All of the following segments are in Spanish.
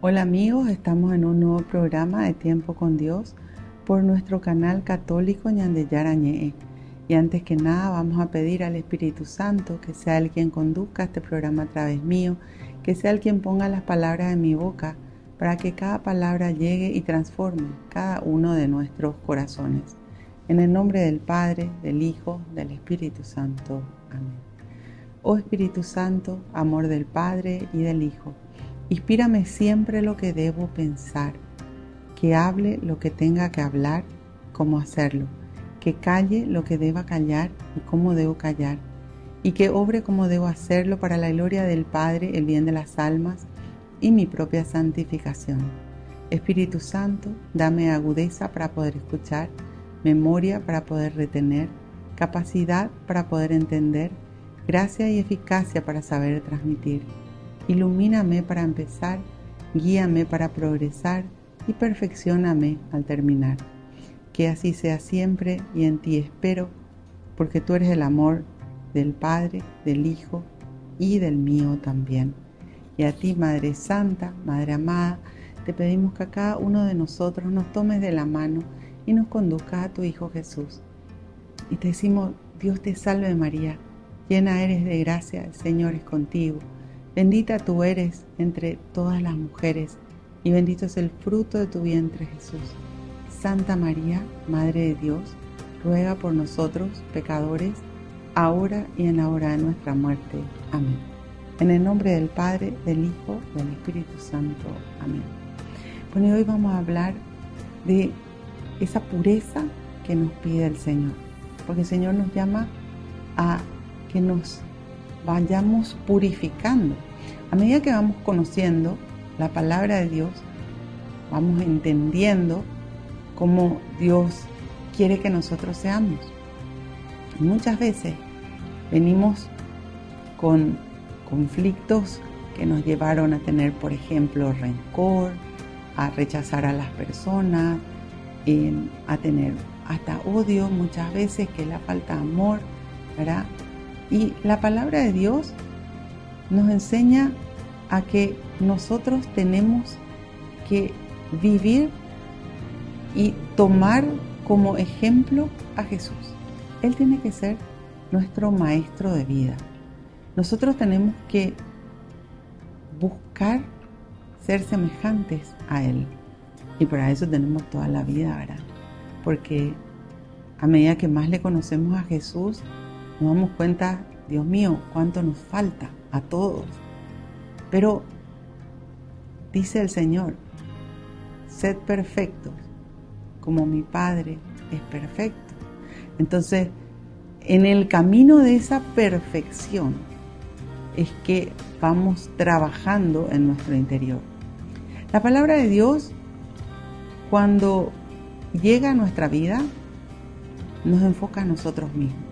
Hola amigos, estamos en un nuevo programa de Tiempo con Dios por nuestro canal católico Ñandeyar Añee. Y antes que nada vamos a pedir al Espíritu Santo que sea el quien conduzca este programa a través mío, que sea el quien ponga las palabras en mi boca para que cada palabra llegue y transforme cada uno de nuestros corazones. En el nombre del Padre, del Hijo, del Espíritu Santo. Amén. Oh Espíritu Santo, amor del Padre y del Hijo, inspírame siempre lo que debo pensar, que hable lo que tenga que hablar, cómo hacerlo, que calle lo que deba callar y cómo debo callar, y que obre como debo hacerlo para la gloria del Padre, el bien de las almas y mi propia santificación. Espíritu Santo, dame agudeza para poder escuchar, memoria para poder retener, capacidad para poder entender, gracia y eficacia para saber transmitir. Ilumíname para empezar, guíame para progresar y perfeccióname al terminar. Que así sea siempre y en ti espero, porque tú eres el amor del Padre, del Hijo y del mío también. Y a ti, Madre Santa, Madre amada, te pedimos que a cada uno de nosotros nos tomes de la mano y nos conduzcas a tu Hijo Jesús. Y te decimos, Dios te salve María, llena eres de gracia, el Señor es contigo. Bendita tú eres entre todas las mujeres, y bendito es el fruto de tu vientre, Jesús. Santa María, Madre de Dios, ruega por nosotros, pecadores, ahora y en la hora de nuestra muerte. Amén. En el nombre del Padre, del Hijo, del Espíritu Santo. Amén. Bueno, y hoy vamos a hablar de esa pureza que nos pide el Señor, porque el Señor nos llama a que nos vayamos purificando. A medida que vamos conociendo la palabra de Dios, vamos entendiendo cómo Dios quiere que nosotros seamos. Y muchas veces venimos con conflictos que nos llevaron a tener, por ejemplo, rencor, a rechazar a las personas, a tener hasta odio muchas veces, que es la falta de amor, ¿verdad? Y la palabra de Dios nos enseña a que nosotros tenemos que vivir y tomar como ejemplo a Jesús. Él tiene que ser nuestro maestro de vida. Nosotros tenemos que buscar ser semejantes a Él. Y para eso tenemos toda la vida, ¿verdad? Porque a medida que más le conocemos a Jesús, nos damos cuenta, Dios mío, cuánto nos falta a todos. Pero dice el Señor, sed perfectos, como mi Padre es perfecto. Entonces, en el camino de esa perfección es que vamos trabajando en nuestro interior. La palabra de Dios, cuando llega a nuestra vida, nos enfoca a nosotros mismos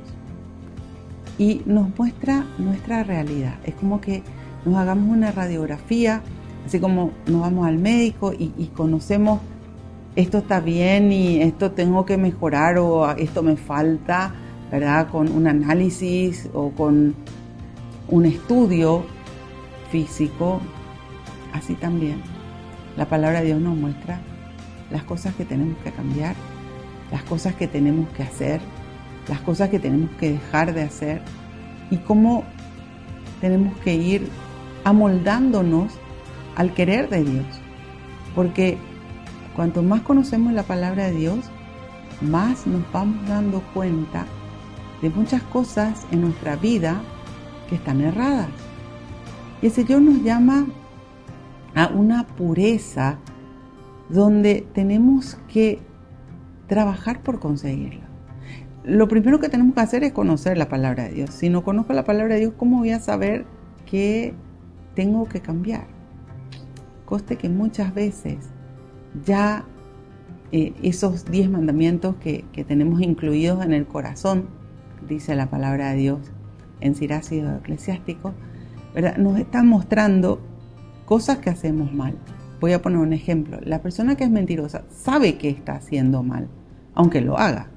y nos muestra nuestra realidad. Es como que nos hagamos una radiografía, así como nos vamos al médico y conocemos esto está bien y esto tengo que mejorar o esto me falta, ¿verdad? Con un análisis o con un estudio físico. Así también la palabra de Dios nos muestra las cosas que tenemos que cambiar, las cosas que tenemos que hacer, las cosas que tenemos que dejar de hacer y cómo tenemos que ir amoldándonos al querer de Dios. Porque cuanto más conocemos la palabra de Dios, más nos vamos dando cuenta de muchas cosas en nuestra vida que están erradas. Y el Señor nos llama a una pureza donde tenemos que trabajar por conseguirla. Lo primero que tenemos que hacer es conocer la palabra de Dios. Si no conozco la palabra de Dios, ¿cómo voy a saber qué tengo que cambiar? Conste que muchas veces ya esos 10 mandamientos que tenemos incluidos en el corazón, dice la palabra de Dios en Siracio Eclesiástico, ¿verdad? Nos están mostrando cosas que hacemos mal. Voy a poner un ejemplo. La persona que es mentirosa sabe que está haciendo mal, aunque lo haga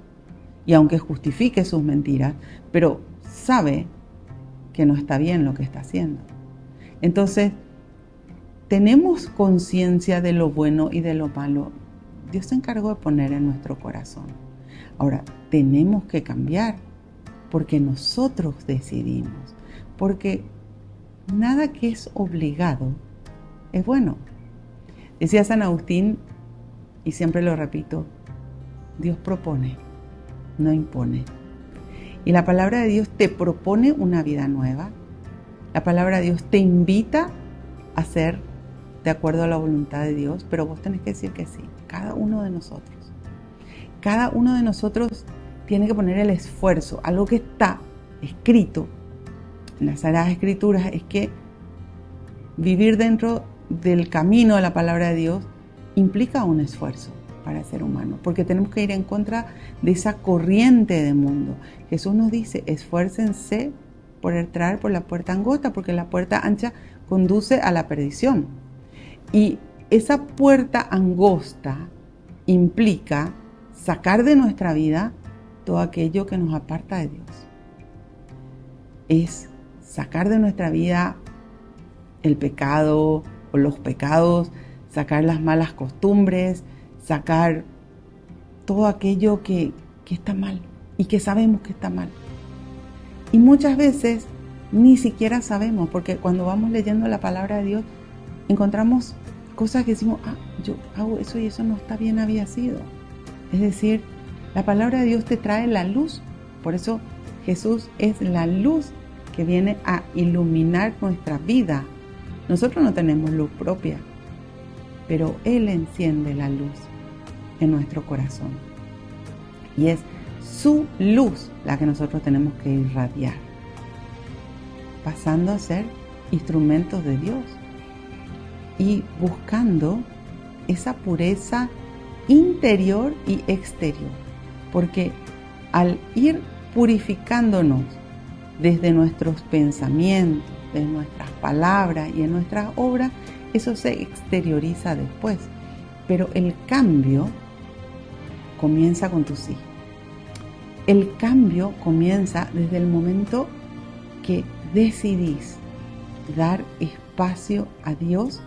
y aunque justifique sus mentiras, pero sabe que no está bien lo que está haciendo. Entonces, tenemos conciencia de lo bueno y de lo malo, Dios se encargó de poner en nuestro corazón. Ahora, tenemos que cambiar porque nosotros decidimos, porque nada que es obligado es bueno. Decía San Agustín, y siempre lo repito, Dios propone, no impone. Y la palabra de Dios te propone una vida nueva. La palabra de Dios te invita a ser de acuerdo a la voluntad de Dios, pero vos tenés que decir que sí, cada uno de nosotros. Cada uno de nosotros tiene que poner el esfuerzo. Algo que está escrito en las Sagradas Escrituras es que vivir dentro del camino de la palabra de Dios implica un esfuerzo para el ser humano, porque tenemos que ir en contra de esa corriente de mundo. Jesús nos dice, esfuércense por entrar por la puerta angosta, porque la puerta ancha conduce a la perdición. Y esa puerta angosta implica sacar de nuestra vida todo aquello que nos aparta de Dios. Es sacar de nuestra vida el pecado o los pecados, sacar las malas costumbres, sacar todo aquello que está mal y que sabemos que está mal. Y muchas veces ni siquiera sabemos, porque cuando vamos leyendo la palabra de Dios encontramos cosas que decimos, yo hago eso y eso no está bien había sido. Es decir, la palabra de Dios te trae la luz. Por eso Jesús es la luz que viene a iluminar nuestra vida. Nosotros no tenemos luz propia, pero Él enciende la luz en nuestro corazón. Y es su luz la que nosotros tenemos que irradiar, pasando a ser instrumentos de Dios y buscando esa pureza interior y exterior. Porque al ir purificándonos desde nuestros pensamientos, de nuestras palabras y en nuestras obras, eso se exterioriza después. Pero el cambio comienza con tu sí. El cambio comienza desde el momento que decidís dar espacio a Dios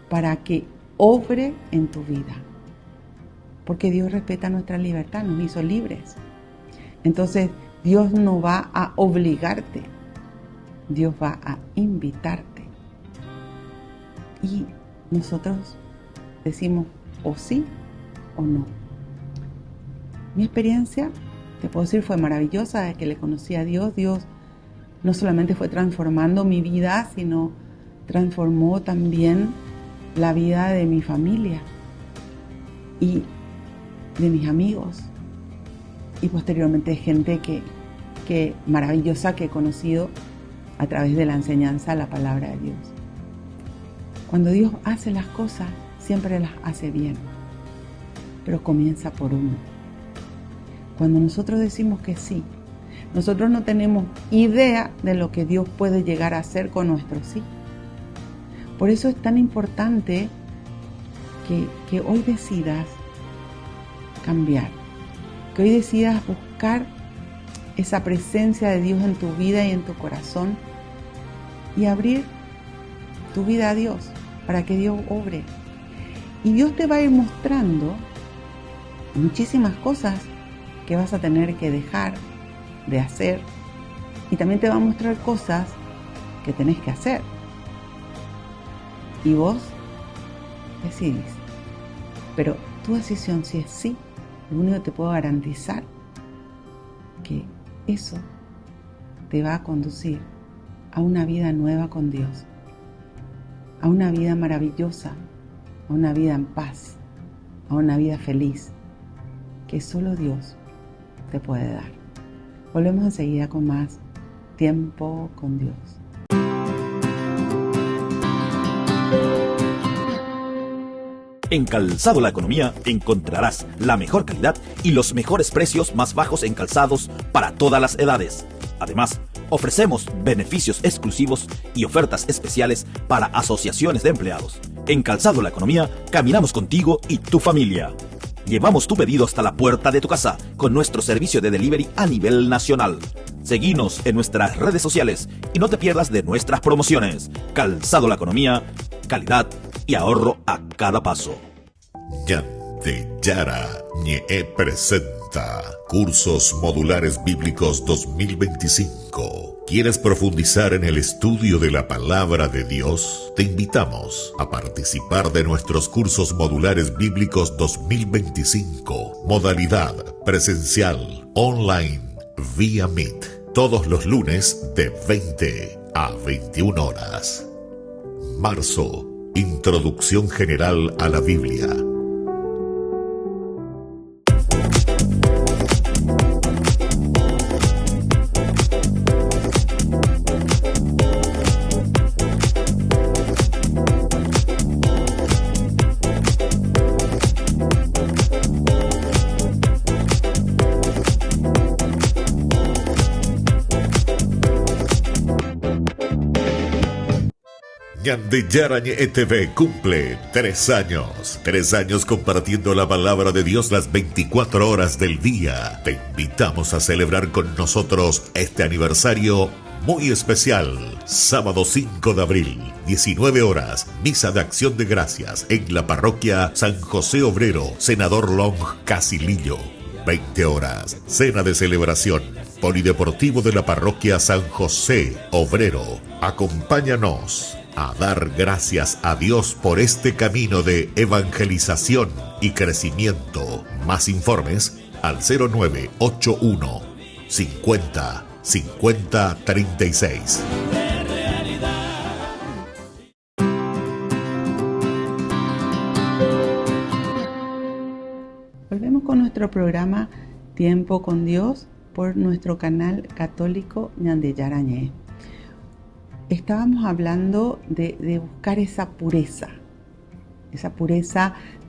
para que obre en tu vida. Porque Dios respeta nuestra libertad, nos hizo libres. Entonces, Dios no va a obligarte, Dios va a invitarte. Y nosotros decimos o sí o no. Mi experiencia, te puedo decir, fue maravillosa desde que le conocí a Dios. Dios no solamente fue transformando mi vida, sino transformó también la vida de mi familia y de mis amigos. Y posteriormente gente que maravillosa que he conocido a través de la enseñanza de la palabra de Dios. Cuando Dios hace las cosas, siempre las hace bien, pero comienza por uno. Cuando nosotros decimos que sí, nosotros no tenemos idea de lo que Dios puede llegar a hacer con nuestro sí. Por eso es tan importante que hoy decidas cambiar, que hoy decidas buscar esa presencia de Dios en tu vida y en tu corazón y abrir tu vida a Dios para que Dios obre. Y Dios te va a ir mostrando muchísimas cosas que vas a tener que dejar de hacer, y también te va a mostrar cosas que tenés que hacer. Y vos decidís. Pero tu decisión, si es sí, lo único que te puedo garantizar que eso te va a conducir a una vida nueva con Dios, a una vida maravillosa, a una vida en paz, a una vida feliz, que solo Dios te puede dar. Volvemos enseguida con más Tiempo con Dios. En Calzado La Economía encontrarás la mejor calidad y los mejores precios más bajos en calzados para todas las edades. Además, ofrecemos beneficios exclusivos y ofertas especiales para asociaciones de empleados. En Calzado La Economía caminamos contigo y tu familia. Llevamos tu pedido hasta la puerta de tu casa con nuestro servicio de delivery a nivel nacional. Seguinos en nuestras redes sociales y no te pierdas de nuestras promociones. Calzado La Economía, calidad y ahorro a cada paso. Ñandeyara Ñe'e presenta Cursos Modulares Bíblicos 2025. ¿Quieres profundizar en el estudio de la Palabra de Dios? Te invitamos a participar de nuestros Cursos Modulares Bíblicos 2025. Modalidad presencial, online, vía Meet. Todos los lunes de 20 a 21 horas. Marzo. Introducción General a la Biblia. Ñandeyara Ñe'e TV cumple 3 años. 3 años compartiendo la palabra de Dios las 24 horas del día. Te invitamos a celebrar con nosotros este aniversario muy especial. Sábado 5 de abril, 19 horas, misa de acción de gracias en la parroquia San José Obrero, Senador Long, Casilillo. 20 horas, cena de celebración, polideportivo de la parroquia San José Obrero. Acompáñanos a dar gracias a Dios por este camino de evangelización y crecimiento. Más informes al 0981 50 50 36. Volvemos con nuestro programa Tiempo con Dios por nuestro canal católico Ñandeyara Ñe'e. Estábamos hablando de buscar esa pureza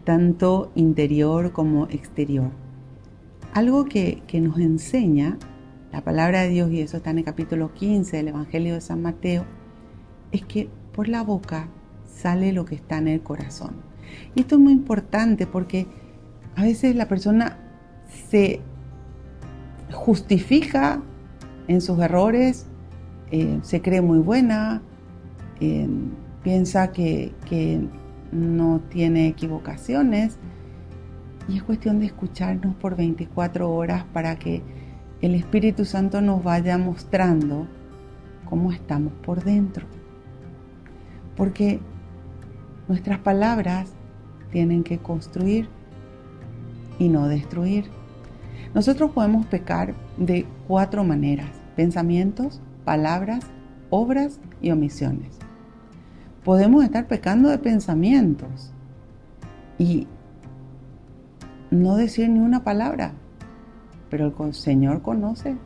tanto interior como exterior. Algo que nos enseña la palabra de Dios, y eso está en el capítulo 15 del Evangelio de San Mateo, es que por la boca sale lo que está en el corazón. Y esto es muy importante porque a veces la persona se justifica en sus errores, se cree muy buena, piensa que no tiene equivocaciones, y es cuestión de escucharnos por 24 horas para que el Espíritu Santo nos vaya mostrando cómo estamos por dentro. Porque nuestras palabras tienen que construir y no destruir. Nosotros podemos pecar de 4 maneras: pensamientos, palabras, obras y omisiones. Podemos estar pecando de pensamientos y no decir ni una palabra, pero el Señor conoce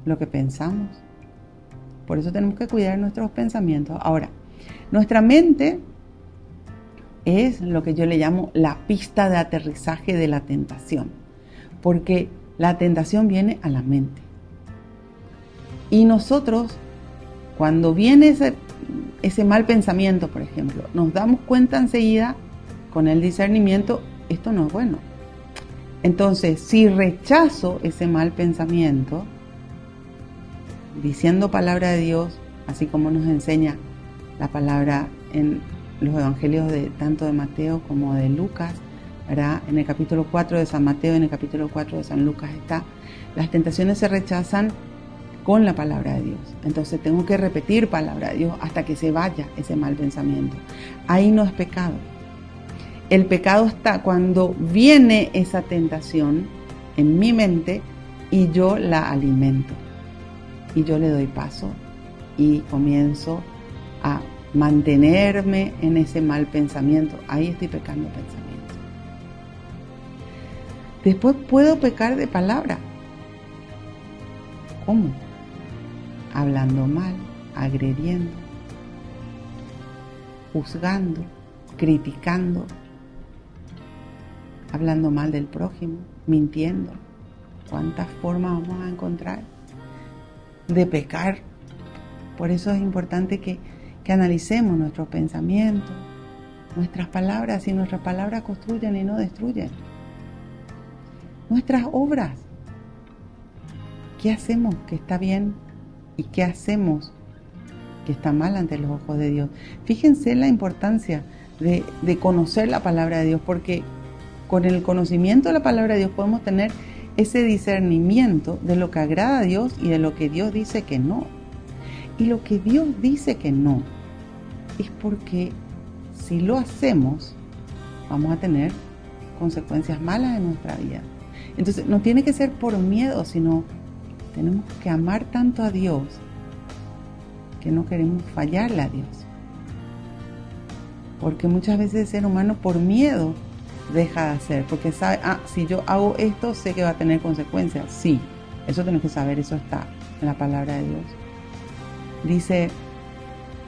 lo que pensamos. Por eso tenemos que cuidar nuestros pensamientos. Ahora, nuestra mente es lo que yo le llamo la pista de aterrizaje de la tentación, porque la tentación viene a la mente. Y nosotros, cuando viene ese mal pensamiento, por ejemplo, nos damos cuenta enseguida con el discernimiento: esto no es bueno. Entonces, si rechazo ese mal pensamiento, diciendo palabra de Dios, así como nos enseña la palabra en los evangelios tanto de Mateo como de Lucas, ¿verdad? En el capítulo 4 de San Mateo, en el capítulo 4 de San Lucas está: las tentaciones se rechazan con la palabra de Dios. Entonces tengo que repetir palabra de Dios hasta que se vaya ese mal pensamiento. Ahí no es pecado. El pecado está cuando viene esa tentación en mi mente y yo la alimento. Y yo le doy paso y comienzo a mantenerme en ese mal pensamiento. Ahí estoy pecando pensamiento. Después puedo pecar de palabra. ¿Cómo? Hablando mal, agrediendo, juzgando, criticando, hablando mal del prójimo, mintiendo. ¿Cuántas formas vamos a encontrar de pecar? Por eso es importante que analicemos nuestros pensamientos, nuestras palabras, si nuestras palabras construyen y no destruyen. Nuestras obras. ¿Qué hacemos que está bien y qué hacemos que está mal ante los ojos de Dios. Fíjense la importancia de conocer la palabra de Dios, porque con el conocimiento de la palabra de Dios podemos tener ese discernimiento de lo que agrada a Dios y de lo que Dios dice que no. Y lo que Dios dice que no es porque si lo hacemos vamos a tener consecuencias malas en nuestra vida. Entonces no tiene que ser por miedo, sino tenemos que amar tanto a Dios que no queremos fallarle a Dios. Porque muchas veces el ser humano por miedo deja de hacer, porque sabe, si yo hago esto sé que va a tener consecuencias. Sí, eso tenemos que saber, eso está en la palabra de Dios. Dice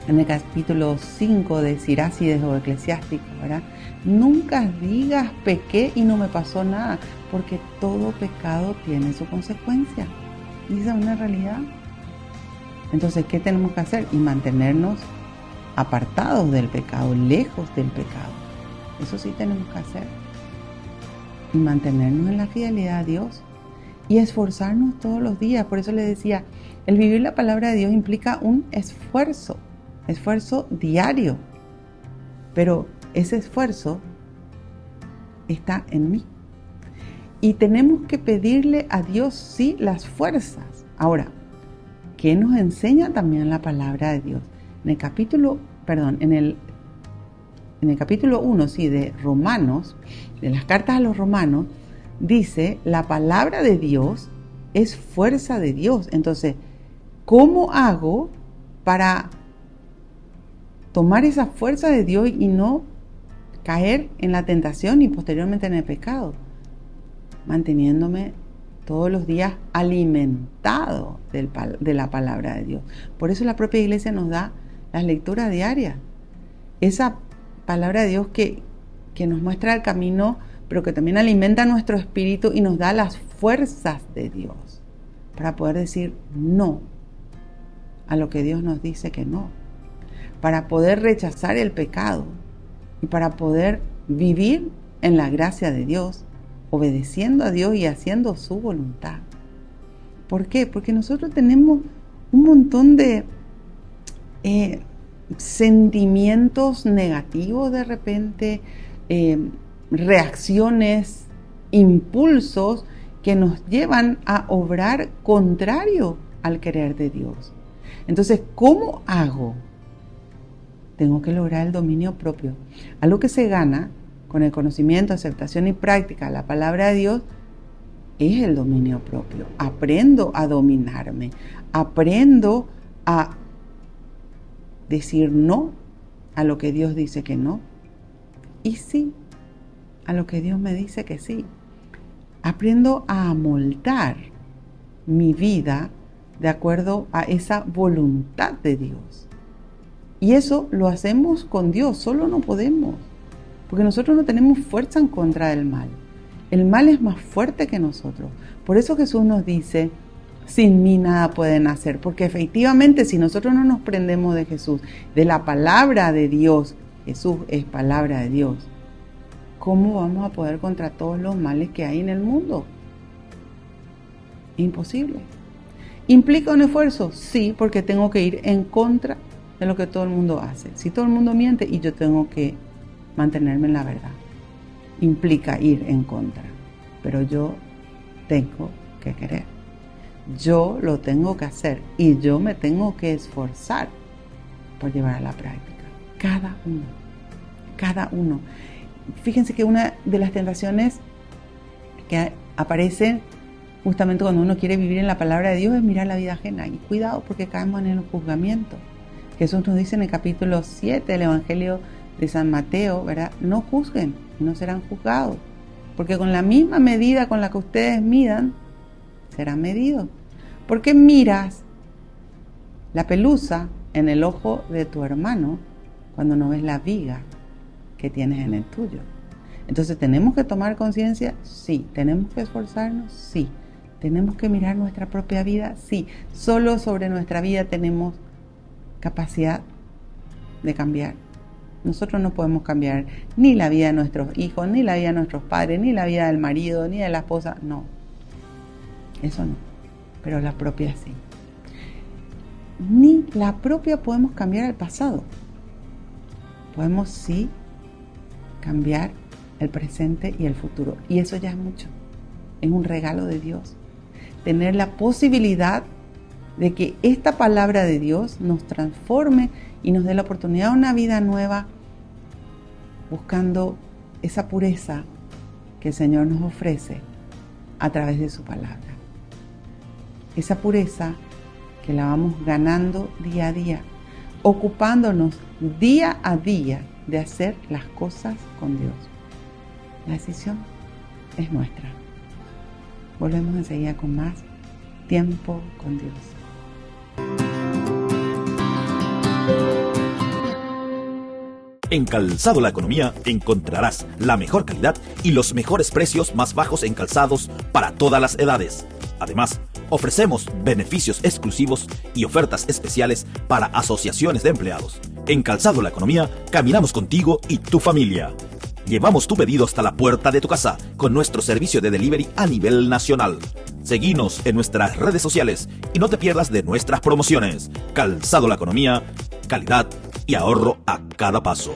en el capítulo 5 de Sirácides o Eclesiástico, ¿verdad? Nunca digas pequé y no me pasó nada, porque todo pecado tiene su consecuencia. Y esa es una realidad. Entonces, ¿qué tenemos que hacer? Y mantenernos apartados del pecado, lejos del pecado. Eso sí tenemos que hacer. Y mantenernos en la fidelidad a Dios. Y esforzarnos todos los días. Por eso les decía, el vivir la palabra de Dios implica un esfuerzo diario. Pero ese esfuerzo está en mí. Y tenemos que pedirle a Dios, sí, las fuerzas. Ahora, ¿qué nos enseña también la palabra de Dios? En el capítulo 1, sí, de Romanos, de las cartas a los romanos, dice, la palabra de Dios es fuerza de Dios. Entonces, ¿cómo hago para tomar esa fuerza de Dios y no caer en la tentación y posteriormente en el pecado? Manteniéndome todos los días alimentado de la palabra de Dios. Por eso la propia iglesia nos da las lecturas diarias. Esa palabra de Dios que nos muestra el camino, pero que también alimenta nuestro espíritu y nos da las fuerzas de Dios para poder decir no a lo que Dios nos dice que no, para poder rechazar el pecado y para poder vivir en la gracia de Dios, obedeciendo a Dios y haciendo su voluntad. ¿Por qué? Porque nosotros tenemos un montón de sentimientos negativos de repente, reacciones, impulsos que nos llevan a obrar contrario al querer de Dios. Entonces, ¿cómo hago? Tengo que lograr el dominio propio. Algo que se gana con el conocimiento, aceptación y práctica de la palabra de Dios es el dominio propio. Aprendo a dominarme, aprendo a decir no a lo que Dios dice que no y sí a lo que Dios me dice que sí. Aprendo a amoldar mi vida de acuerdo a esa voluntad de Dios. Y eso lo hacemos con Dios, solo no podemos, porque nosotros no tenemos fuerza en contra del mal. El mal es más fuerte que nosotros. Por eso Jesús nos dice, sin mí nada pueden hacer, porque efectivamente si nosotros no nos prendemos de Jesús, de la palabra de Dios, Jesús es palabra de Dios, ¿cómo vamos a poder contra todos los males que hay en el mundo? Imposible. ¿Implica un esfuerzo? Sí, porque tengo que ir en contra de lo que todo el mundo hace. Si todo el mundo miente y yo tengo que mantenerme en la verdad, implica ir en contra, pero yo tengo que querer. Yo lo tengo que hacer y yo me tengo que esforzar por llevar a la práctica. Cada uno. Fíjense que una de las tentaciones que aparecen justamente cuando uno quiere vivir en la palabra de Dios es mirar la vida ajena. Y cuidado porque caemos en el juzgamiento. Jesús nos dice en el capítulo 7 del Evangelio de San Mateo, ¿verdad? No juzguen y no serán juzgados. Porque con la misma medida con la que ustedes midan, serán medidos. ¿Por qué miras la pelusa en el ojo de tu hermano cuando no ves la viga que tienes en el tuyo? Entonces, ¿tenemos que tomar conciencia? Sí. ¿Tenemos que esforzarnos? Sí. ¿Tenemos que mirar nuestra propia vida? Sí. Solo sobre nuestra vida tenemos capacidad de cambiar. Nosotros no podemos cambiar ni la vida de nuestros hijos, ni la vida de nuestros padres, ni la vida del marido, ni de la esposa. No. Eso no. Pero la propia sí. ni la propia podemos cambiar el pasado. Podemos sí cambiar el presente y el futuro. Y eso ya es mucho. Es un regalo de Dios. Tener la posibilidad de que esta palabra de Dios nos transforme y nos dé la oportunidad de una vida nueva, buscando esa pureza que el Señor nos ofrece a través de su palabra. Esa pureza que la vamos ganando día a día, ocupándonos día a día de hacer las cosas con Dios. La decisión es nuestra. Volvemos enseguida con más Tiempo con Dios. En Calzado La Economía encontrarás la mejor calidad y los mejores precios más bajos en calzados para todas las edades. Además, ofrecemos beneficios exclusivos y ofertas especiales para asociaciones de empleados. En Calzado La Economía caminamos contigo y tu familia. Llevamos tu pedido hasta la puerta de tu casa con nuestro servicio de delivery a nivel nacional. Seguinos en nuestras redes sociales y no te pierdas de nuestras promociones. Calzado La Economía, calidad y ahorro a cada paso.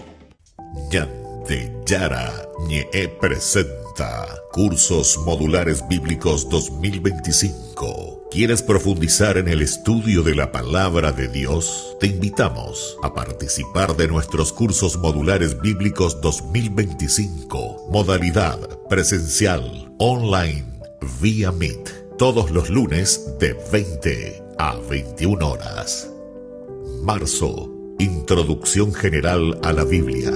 Ñandeyara Ñe'e presenta Cursos Modulares Bíblicos 2025. ¿Quieres profundizar en el estudio de la palabra de Dios? Te invitamos a participar de nuestros Cursos Modulares Bíblicos 2025. Modalidad presencial, online, vía Meet. Todos los lunes de 20 a 21 horas. Marzo. Introducción general a la Biblia.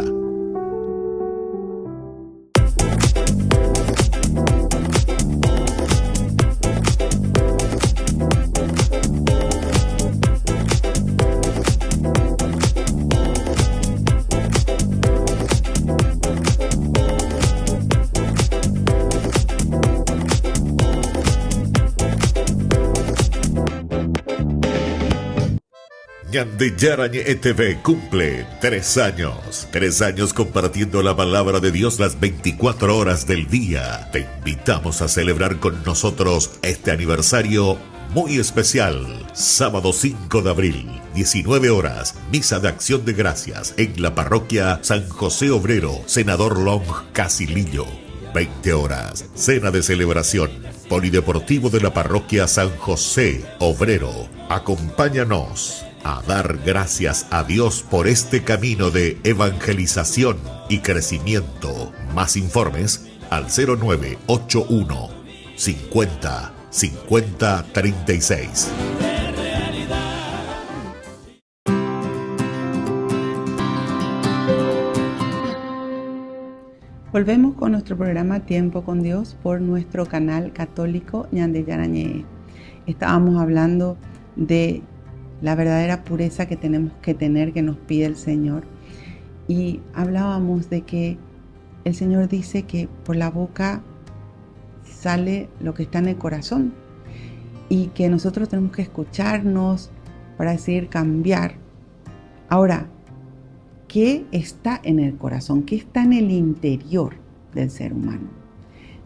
Ñandeyara Ñe'e TV cumple 3 años. 3 años compartiendo la palabra de Dios las 24 horas del día. Te invitamos a celebrar con nosotros este aniversario muy especial. Sábado 5 de abril, 19 horas, misa de acción de gracias en la parroquia San José Obrero, Senador Long, Casilillo. 20 horas, cena de celebración, polideportivo de la parroquia San José Obrero. Acompáñanos a dar gracias a Dios por este camino de evangelización y crecimiento. Más informes al 0981 50 50 36. Volvemos con nuestro programa Tiempo con Dios por nuestro canal católico Ñandeyara Ñe'e. Estábamos hablando de la verdadera pureza que tenemos que tener, que nos pide el Señor. Y hablábamos de que el Señor dice que por la boca sale lo que está en el corazón y que nosotros tenemos que escucharnos para decidir cambiar. Ahora, ¿qué está en el corazón? ¿Qué está en el interior del ser humano?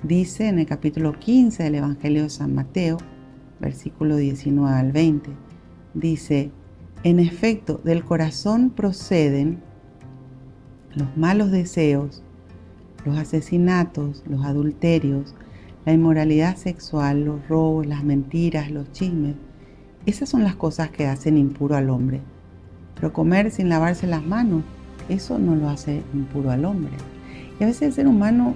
Dice en el capítulo 15 del Evangelio de San Mateo, versículo 19 al 20, dice: en efecto, del corazón proceden los malos deseos, los asesinatos, los adulterios, la inmoralidad sexual, los robos, las mentiras, los chismes. Esas son las cosas que hacen impuro al hombre. Pero comer sin lavarse las manos, eso no lo hace impuro al hombre. Y a veces el ser humano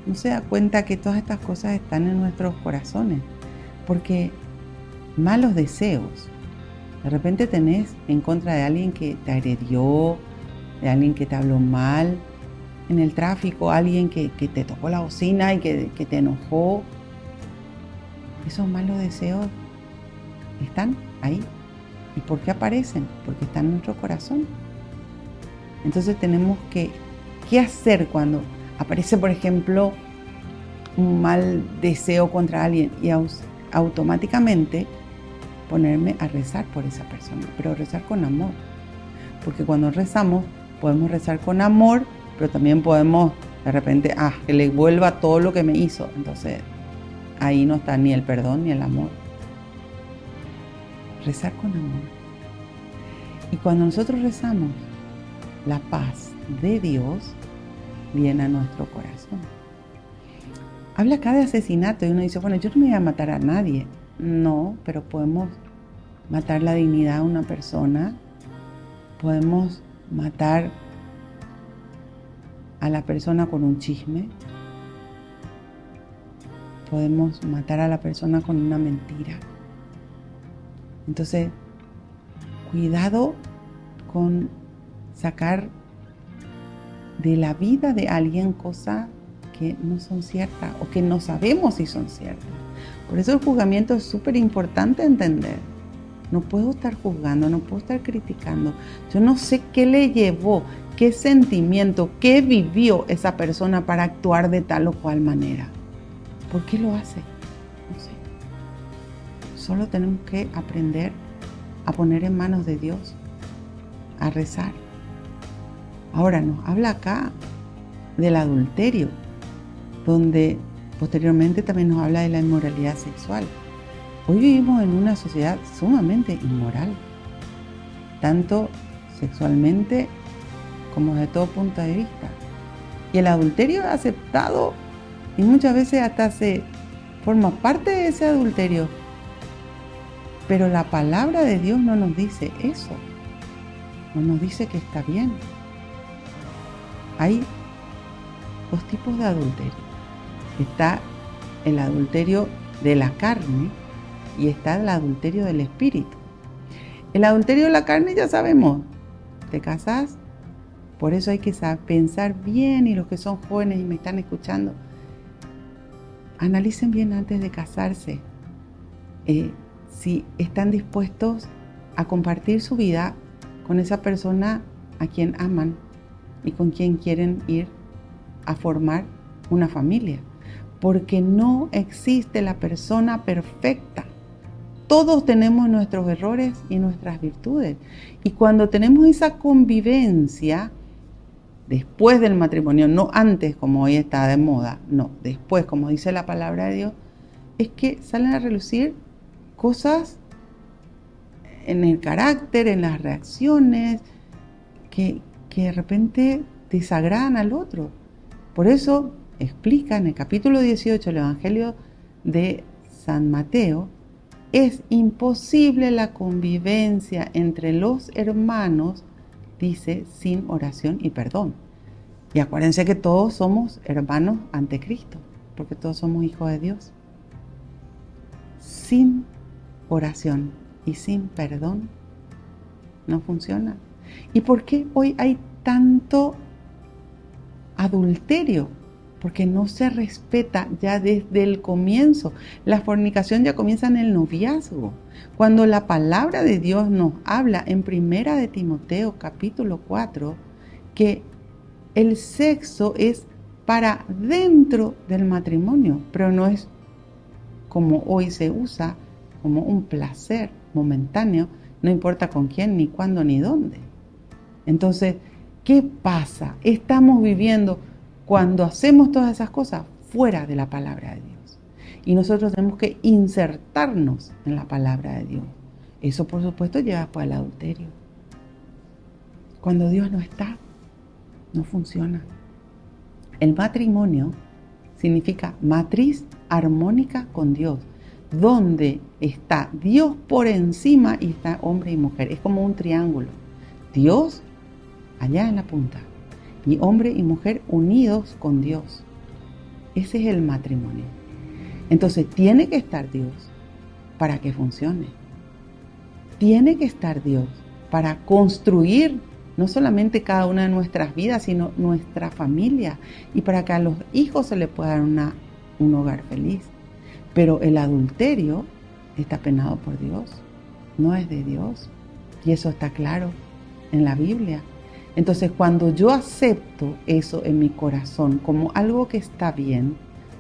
no se da cuenta que todas estas cosas están en nuestros corazones. Porque malos deseos, de repente tenés en contra de alguien que te agredió, de alguien que te habló mal, en el tráfico, alguien que te tocó la bocina y que te enojó. Esos malos deseos están ahí. ¿Y por qué aparecen? Porque están en nuestro corazón. Entonces tenemos que, ¿qué hacer cuando aparece, por ejemplo, un mal deseo contra alguien? Y automáticamente ponerme a rezar por esa persona, pero rezar con amor. Porque cuando rezamos, podemos rezar con amor, pero también podemos de repente, que le vuelva todo lo que me hizo. Entonces, ahí no está ni el perdón ni el amor. rezar con amor. Y cuando nosotros rezamos, la paz de Dios viene a nuestro corazón. Habla acá de asesinato y uno dice, bueno, yo no me voy a matar a nadie. No, pero podemos matar la dignidad de una persona, podemos matar a la persona con un chisme, podemos matar a la persona con una mentira. Entonces, cuidado con sacar de la vida de alguien cosas que no son ciertas o que no sabemos si son ciertas. Por eso el juzgamiento es súper importante entender. No puedo estar juzgando, no puedo estar criticando. Yo no sé qué le llevó, qué sentimiento, qué vivió esa persona para actuar de tal o cual manera. ¿Por qué lo hace? No sé. Solo tenemos que aprender a poner en manos de Dios, a rezar. Ahora nos habla acá del adulterio, donde posteriormente también nos habla de la inmoralidad sexual. Hoy vivimos en una sociedad sumamente inmoral, tanto sexualmente como desde todo punto de vista. Y el adulterio es aceptado y muchas veces hasta se forma parte de ese adulterio. Pero la palabra de Dios no nos dice eso, no nos dice que está bien. Hay dos tipos de adulterio. Está el adulterio de la carne y está el adulterio del espíritu. El adulterio de la carne ya sabemos, te casas, por eso hay que pensar bien, y los que son jóvenes y me están escuchando, analicen bien antes de casarse, si están dispuestos a compartir su vida con esa persona a quien aman y con quien quieren ir a formar una familia, porque no existe la persona perfecta. Todos tenemos nuestros errores y nuestras virtudes. Y cuando tenemos esa convivencia, después del matrimonio, no antes como hoy está de moda, no, después como dice la palabra de Dios, es que salen a relucir cosas en el carácter, en las reacciones, que de repente desagradan al otro. Por eso explica en el capítulo 18 del Evangelio de San Mateo, es imposible la convivencia entre los hermanos, dice, sin oración y perdón. Y acuérdense que todos somos hermanos ante Cristo, porque todos somos hijos de Dios. Sin oración y sin perdón no funciona. ¿Y por qué hoy hay tanto adulterio? Porque no se respeta ya desde el comienzo. La fornicación ya comienza en el noviazgo. Cuando la palabra de Dios nos habla en 1 de Timoteo capítulo 4, que el sexo es para dentro del matrimonio, pero no es como hoy se usa, como un placer momentáneo, no importa con quién, ni cuándo, ni dónde. Entonces, ¿qué pasa? Estamos viviendo cuando hacemos todas esas cosas fuera de la palabra de Dios. Y nosotros tenemos que insertarnos en la palabra de Dios. Eso, por supuesto, lleva pues al adulterio. Cuando Dios no está, no funciona. El matrimonio significa matriz armónica con Dios, donde está Dios por encima y está hombre y mujer. Es como un triángulo. Dios allá en la punta y hombre y mujer unidos con Dios. Ese es el matrimonio. Entonces tiene que estar Dios para que funcione. Tiene que estar Dios para construir no solamente cada una de nuestras vidas, sino nuestra familia, y para que a los hijos se les pueda dar un hogar feliz. Pero el adulterio está penado por Dios, no es de Dios, y eso está claro en la Biblia. Entonces, cuando yo acepto eso en mi corazón como algo que está bien,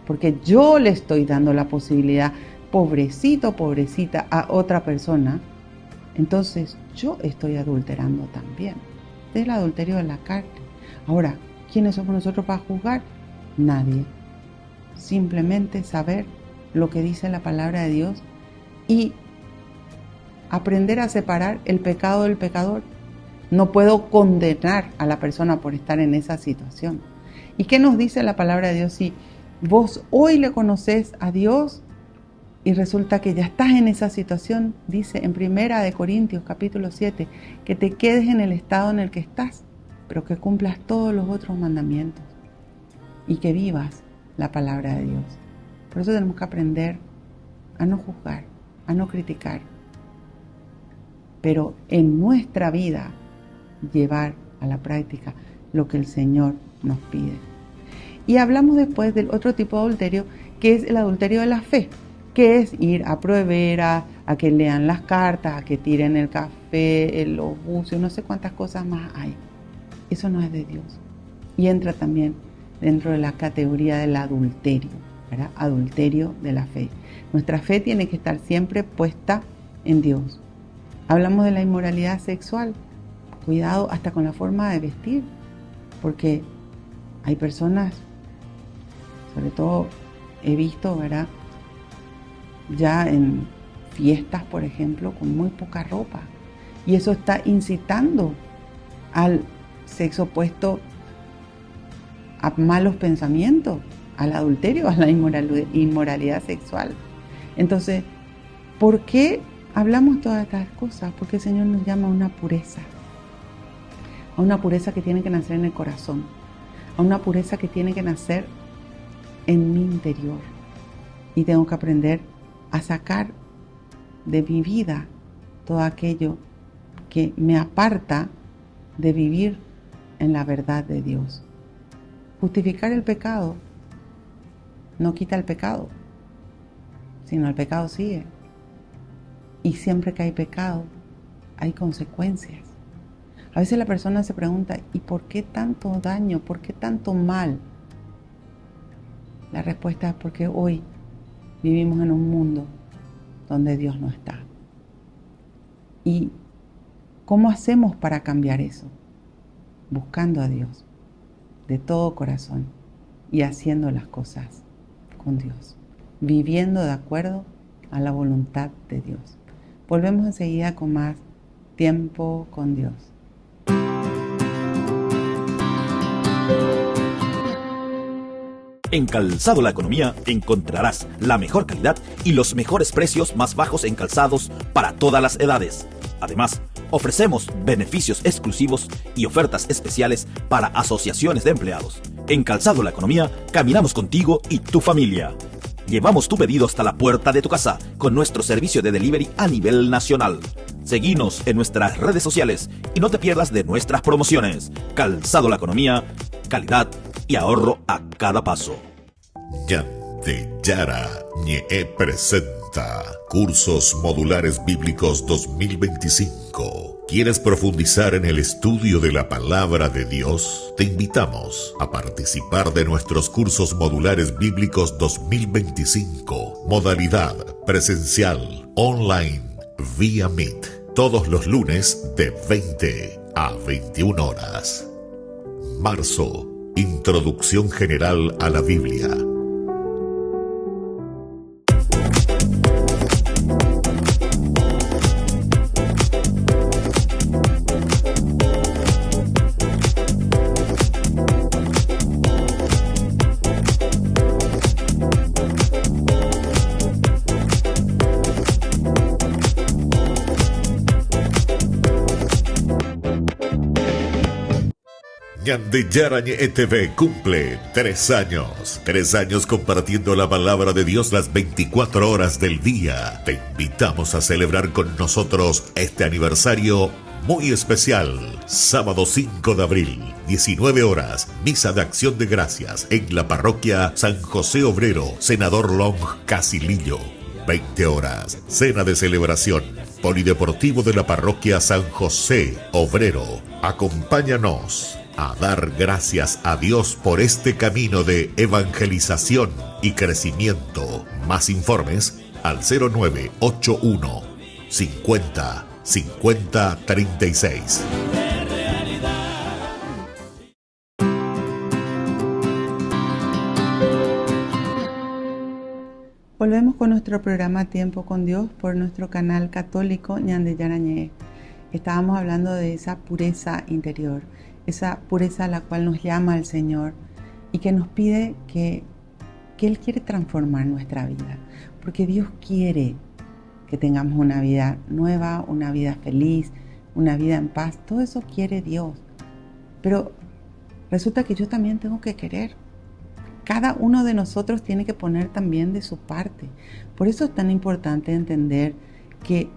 porque yo le estoy dando la posibilidad, pobrecito, pobrecita, a otra persona, entonces yo estoy adulterando también. Este es el adulterio de la carne. Ahora, ¿quiénes somos nosotros para juzgar? Nadie. Simplemente saber lo que dice la palabra de Dios y aprender a separar el pecado del pecador. No puedo condenar a la persona por estar en esa situación. ¿Y qué nos dice la palabra de Dios? Si vos hoy le conocés a Dios y resulta que ya estás en esa situación, dice en 1 Corintios capítulo 7, que te quedes en el estado en el que estás, pero que cumplas todos los otros mandamientos y que vivas la palabra de Dios. Por eso tenemos que aprender a no juzgar, a no criticar, pero en nuestra vida llevar a la práctica lo que el Señor nos pide. Y hablamos después del otro tipo de adulterio, que es el adulterio de la fe, que es ir a Provera, a que lean las cartas, a que tiren el café, los bucios, no sé cuántas cosas más hay. Eso no es de Dios. Y entra también dentro de la categoría del adulterio, ¿verdad? Adulterio de la fe. Nuestra fe tiene que estar siempre puesta en Dios. Hablamos de la inmoralidad sexual. Cuidado hasta con la forma de vestir, porque hay personas, sobre todo he visto, ¿verdad?, ya en fiestas, por ejemplo, con muy poca ropa. Y eso está incitando al sexo opuesto a malos pensamientos, al adulterio, a la inmoralidad sexual. Entonces, ¿por qué hablamos todas estas cosas? Porque el Señor nos llama a una pureza que tiene que nacer en el corazón, a una pureza que tiene que nacer en mi interior. Y tengo que aprender a sacar de mi vida todo aquello que me aparta de vivir en la verdad de Dios. Justificar el pecado no quita el pecado, sino el pecado sigue. Y siempre que hay pecado, hay consecuencias. A veces la persona se pregunta, ¿y por qué tanto daño? ¿Por qué tanto mal? La respuesta es porque hoy vivimos en un mundo donde Dios no está. ¿Y cómo hacemos para cambiar eso? Buscando a Dios de todo corazón y haciendo las cosas con Dios, viviendo de acuerdo a la voluntad de Dios. Volvemos enseguida con más tiempo con Dios. En Calzado La Economía encontrarás la mejor calidad y los mejores precios más bajos en calzados para todas las edades. Además, ofrecemos beneficios exclusivos y ofertas especiales para asociaciones de empleados. En Calzado La Economía caminamos contigo y tu familia. Llevamos tu pedido hasta la puerta de tu casa con nuestro servicio de delivery a nivel nacional. Seguinos en nuestras redes sociales y no te pierdas de nuestras promociones. Calzado La Economía, calidad y ahorro a cada paso. Ñandeyara Ñe'e presenta Cursos Modulares Bíblicos 2025. ¿Quieres profundizar en el estudio de la palabra de Dios? Te invitamos a participar de nuestros Cursos Modulares Bíblicos 2025. Modalidad presencial, online, vía Meet. Todos los lunes de 20 a 21 horas. Marzo. Introducción general a la Biblia. Ñandeyara Ñe'e TV cumple 3 años. 3 años compartiendo la palabra de Dios las 24 horas del día. Te invitamos a celebrar con nosotros este aniversario muy especial. Sábado 5 de abril, 19 horas, misa de acción de gracias en la parroquia San José Obrero, Senador Long, Casilillo. 20 horas, cena de celebración, polideportivo de la parroquia San José Obrero. Acompáñanos a dar gracias a Dios por este camino de evangelización y crecimiento. Más informes al 0981 50 50 36. Volvemos con nuestro programa Tiempo con Dios por nuestro canal católico Ñande Yarañé. Estábamos hablando de esa pureza interior, esa pureza a la cual nos llama el Señor y que nos pide que Él quiere transformar nuestra vida, porque Dios quiere que tengamos una vida nueva, una vida feliz, una vida en paz. Todo eso quiere Dios. Pero resulta que yo también tengo que querer. Cada uno de nosotros tiene que poner también de su parte. Por eso es tan importante entender que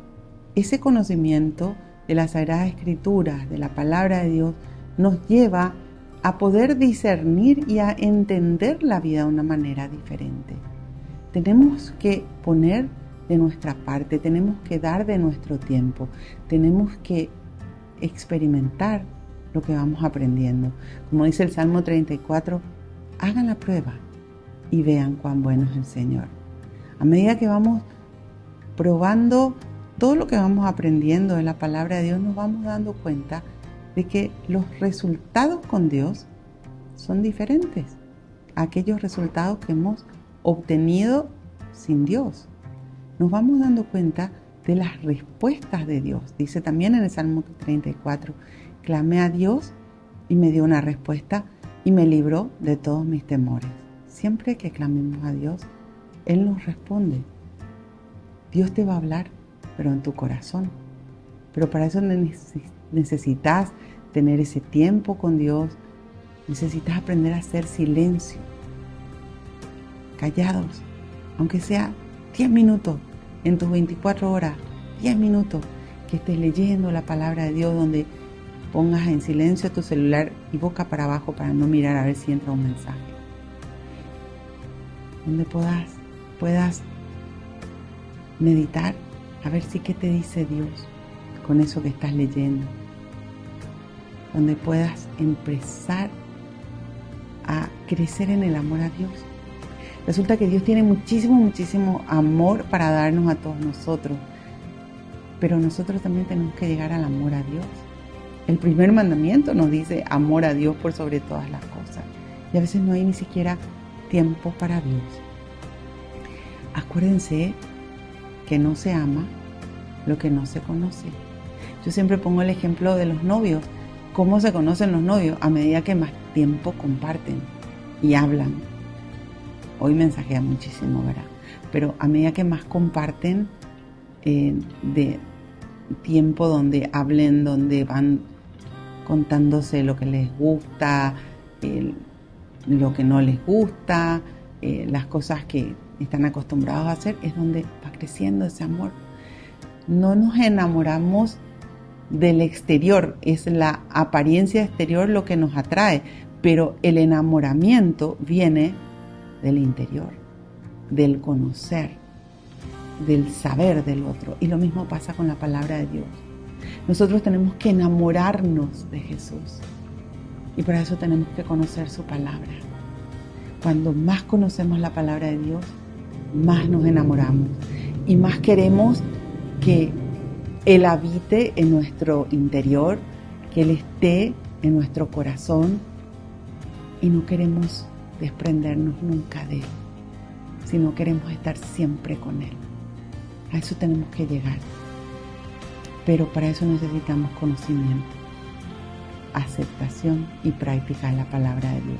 ese conocimiento de las Sagradas Escrituras, de la Palabra de Dios, nos lleva a poder discernir y a entender la vida de una manera diferente. Tenemos que poner de nuestra parte, tenemos que dar de nuestro tiempo, tenemos que experimentar lo que vamos aprendiendo. Como dice el Salmo 34, hagan la prueba y vean cuán bueno es el Señor. A medida que vamos probando todo lo que vamos aprendiendo de la palabra de Dios, nos vamos dando cuenta de que los resultados con Dios son diferentes a aquellos resultados que hemos obtenido sin Dios. Nos vamos dando cuenta de las respuestas de Dios. Dice también en el Salmo 34, clamé a Dios y me dio una respuesta y me libró de todos mis temores. Siempre que clamemos a Dios, Él nos responde. Dios te va a hablar, pero en tu corazón. Pero para eso necesitas tener ese tiempo con Dios. Necesitas aprender a hacer silencio, callados, aunque sea 10 minutos en tus 24 horas, 10 minutos que estés leyendo la palabra de Dios, donde pongas en silencio tu celular y boca para abajo para no mirar a ver si entra un mensaje. Donde puedas meditar a ver si qué te dice Dios con eso que estás leyendo. Donde puedas empezar a crecer en el amor a Dios. Resulta que Dios tiene muchísimo amor para darnos a todos nosotros, pero nosotros también tenemos que llegar al amor a Dios. El primer mandamiento nos dice amor a Dios por sobre todas las cosas. Y a veces no hay ni siquiera tiempo para Dios. Acuérdense que no se ama lo que no se conoce. Yo siempre pongo el ejemplo de los novios. ¿Cómo se conocen los novios? A medida que más tiempo comparten y hablan. Hoy mensajean muchísimo, ¿verdad? Pero a medida que más comparten de tiempo donde hablen, donde van contándose lo que les gusta, lo que no les gusta, las cosas que están acostumbrados a hacer, es donde va creciendo ese amor. No nos enamoramos del exterior, es la apariencia exterior lo que nos atrae, pero el enamoramiento viene del interior, del conocer, del saber del otro. Y lo mismo pasa con la palabra de Dios. Nosotros tenemos que enamorarnos de Jesús y para eso tenemos que conocer su palabra. Cuando más conocemos la palabra de Dios, más nos enamoramos y más queremos que Él habite en nuestro interior, que Él esté en nuestro corazón y no queremos desprendernos nunca de Él, sino queremos estar siempre con Él. A eso tenemos que llegar. Pero para eso necesitamos conocimiento, aceptación y practicar la palabra de Dios.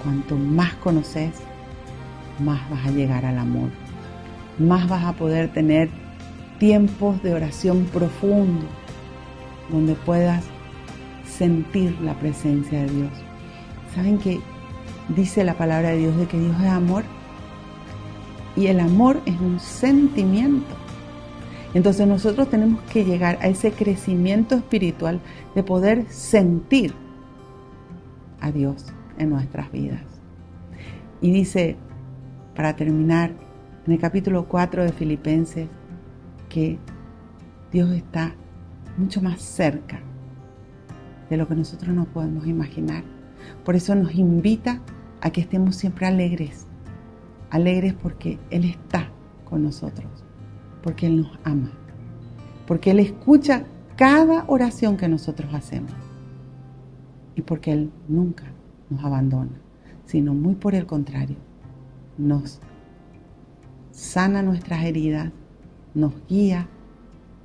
Cuanto más conoces, más vas a llegar al amor. Más vas a poder tener tiempos de oración profundo, donde puedas sentir la presencia de Dios. ¿Saben que dice la palabra de Dios de que Dios es amor? Y el amor es un sentimiento. Entonces nosotros tenemos que llegar a ese crecimiento espiritual de poder sentir a Dios en nuestras vidas. Y dice, para terminar, en el capítulo 4 de Filipenses, que Dios está mucho más cerca de lo que nosotros no podemos imaginar. Por eso nos invita a que estemos siempre alegres. Alegres porque Él está con nosotros, porque Él nos ama, porque Él escucha cada oración que nosotros hacemos y porque Él nunca nos abandona, sino muy por el contrario, nos sana nuestras heridas, nos guía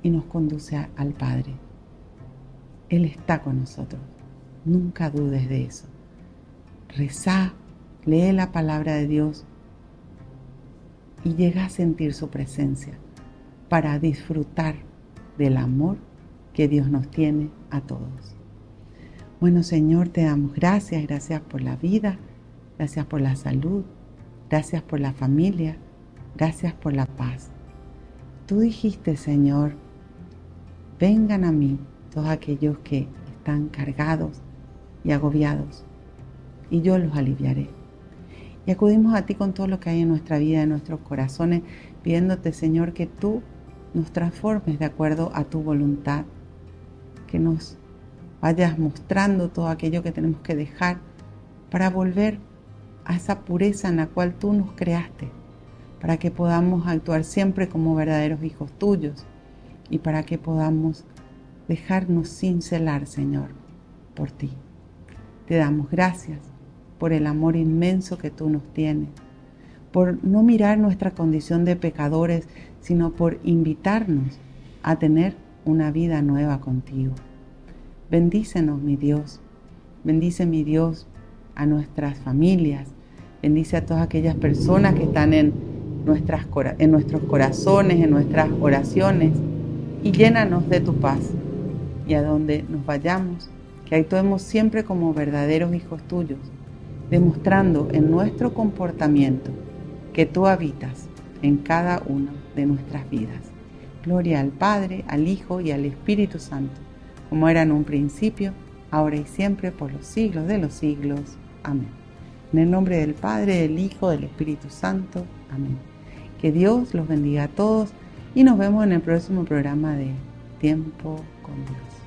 y nos conduce al Padre. Él está con nosotros, nunca dudes de eso. Rezá, lee la palabra de Dios y llega a sentir su presencia para disfrutar del amor que Dios nos tiene a todos. Bueno, Señor, te damos gracias, gracias por la vida, gracias por la salud, gracias por la familia, gracias por la paz. Tú dijiste, Señor, vengan a mí todos aquellos que están cargados y agobiados, y yo los aliviaré. Y acudimos a ti con todo lo que hay en nuestra vida, en nuestros corazones, pidiéndote, Señor, que tú nos transformes de acuerdo a tu voluntad, que nos vayas mostrando todo aquello que tenemos que dejar para volver a esa pureza en la cual tú nos creaste, para que podamos actuar siempre como verdaderos hijos tuyos y para que podamos dejarnos cincelar, Señor, por ti. Te damos gracias por el amor inmenso que tú nos tienes, por no mirar nuestra condición de pecadores, sino por invitarnos a tener una vida nueva contigo. Bendícenos, mi Dios. Bendice, mi Dios, a nuestras familias. Bendice a todas aquellas personas que están en nuestros corazones, en nuestras oraciones. Y llénanos de tu paz. Y a donde nos vayamos, que actuemos siempre como verdaderos hijos tuyos, demostrando en nuestro comportamiento que tú habitas en cada una de nuestras vidas. Gloria al Padre, al Hijo y al Espíritu Santo, como era en un principio, ahora y siempre, por los siglos de los siglos. Amén. En el nombre del Padre, del Hijo, del Espíritu Santo. Amén. Que Dios los bendiga a todos y nos vemos en el próximo programa de Tiempo con Dios.